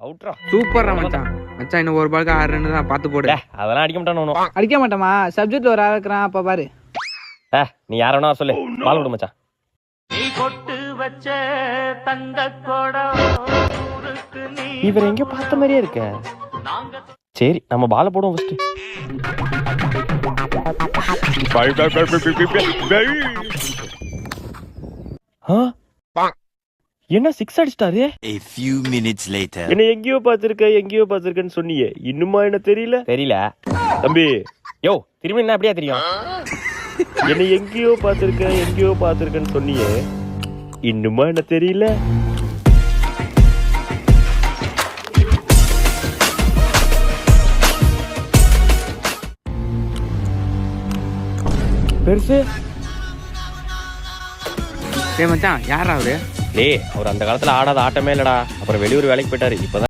அவுட்ரா. சூப்பர்ரா மச்சான். மச்சான் இன்னும் ஒரு பாலுக்கு 6 ரன் தான், பார்த்து போடு. அதெல்லாம் அடிக்க மாட்டானு. அடிக்க மாட்டோமா? சப்ஜெக்ட்ல ஒரு ஆள் இருக்கிறான், அப்ப பாரு. நீ யார வேணா சொல்லு, பால் விடு மச்சான். இவர் எங்க பார்த்த மாதிரியே இருக்க. சரி நம்ம பால போடுவோம் ஃபர்ஸ்ட். என்ன 6 அடிச்சிட்டாரு? A few minutes later. என்ன எங்கேயோ பாத்துருக்கேன்னு சொன்னியே, இன்னுமா என்ன தெரியல தம்பி. யோ திரும்பி என்ன அப்படியே தெரியும்? என்ன எங்கேயோ பாத்துருக்கேன்னு சொன்னியே, இன்னுமா என்ன தெரியல? பெருசு. மச்சான் யாரா அவரு? அவர் அந்த காலத்துல ஆடாத ஆட்டமே இல்லடா. அப்புறம் வெளியூர் வேலைக்கு போயிட்டாரு. இப்பதான்